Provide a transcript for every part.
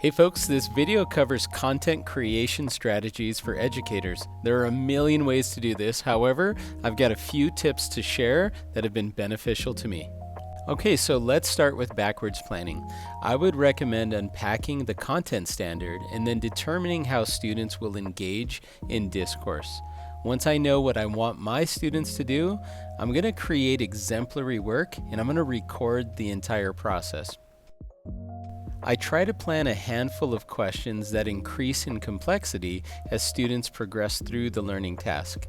Hey folks, this video covers content creation strategies for educators. There are a million ways to do this. However, I've got a few tips to share that have been beneficial to me. Okay, so let's start with backwards planning. I would recommend unpacking the content standard and then determining how students will engage in discourse. Once I know what I want my students to do, I'm going to create exemplary work and I'm going to record the entire process. I try to plan a handful of questions that increase in complexity as students progress through the learning task.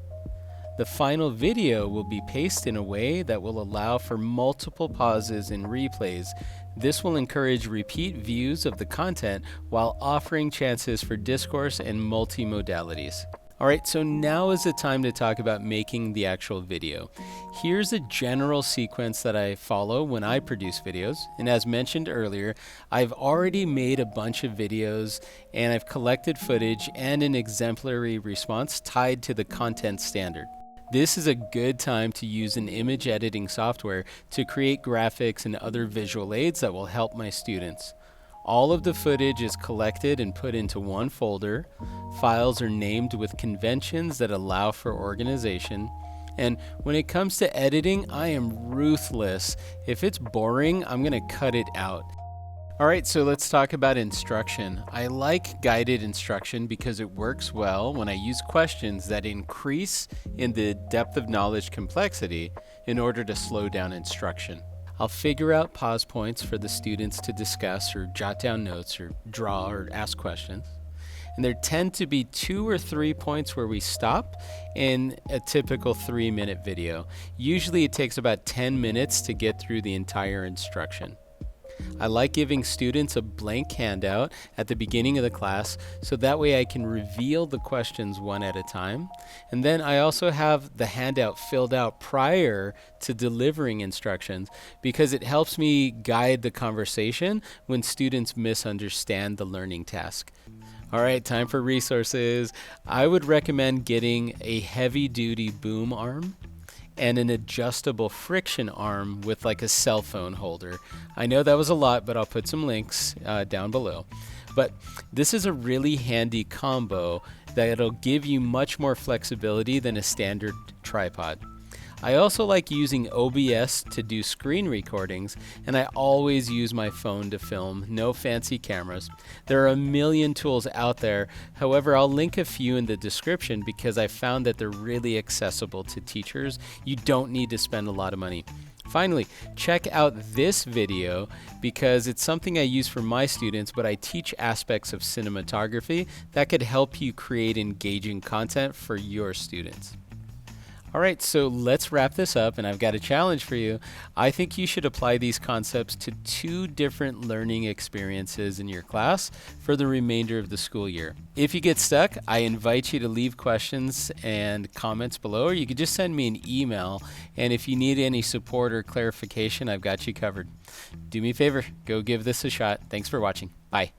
The final video will be paced in a way that will allow for multiple pauses and replays. This will encourage repeat views of the content while offering chances for discourse and multimodalities. Alright, so now is the time to talk about making the actual video. Here's a general sequence that I follow when I produce videos, and as mentioned earlier, I've already made a bunch of videos and I've collected footage and an exemplary response tied to the content standard. This is a good time to use an image editing software to create graphics and other visual aids that will help my students. All of the footage is collected and put into one folder. Files are named with conventions that allow for organization. And when it comes to editing, I am ruthless. If it's boring, I'm going to cut it out. Alright, so let's talk about instruction. I like guided instruction because it works well when I use questions that increase in the depth of knowledge complexity in order to slow down instruction. I'll figure out pause points for the students to discuss or jot down notes or draw or ask questions. And there tend to be 2 or 3 points where we stop in a typical 3-minute video. Usually it takes about 10 minutes to get through the entire instruction. I like giving students a blank handout at the beginning of the class so that way I can reveal the questions one at a time. And then I also have the handout filled out prior to delivering instructions because it helps me guide the conversation when students misunderstand the learning task. Alright, time for resources. I would recommend getting a heavy-duty boom arm and an adjustable friction arm with like a cell phone holder. I know that was a lot, but I'll put some links down below. But this is a really handy combo that'll give you much more flexibility than a standard tripod. I also like using OBS to do screen recordings, and I always use my phone to film, no fancy cameras. There are a million tools out there, however I'll link a few in the description because I found that they're really accessible to teachers. You don't need to spend a lot of money. Finally, check out this video because it's something I use for my students, but I teach aspects of cinematography that could help you create engaging content for your students. Alright, so let's wrap this up, and I've got a challenge for you. I think you should apply these concepts to 2 different learning experiences in your class for the remainder of the school year. If you get stuck, I invite you to leave questions and comments below, or you could just send me an email, and if you need any support or clarification, I've got you covered. Do me a favor, go give this a shot. Thanks for watching. Bye.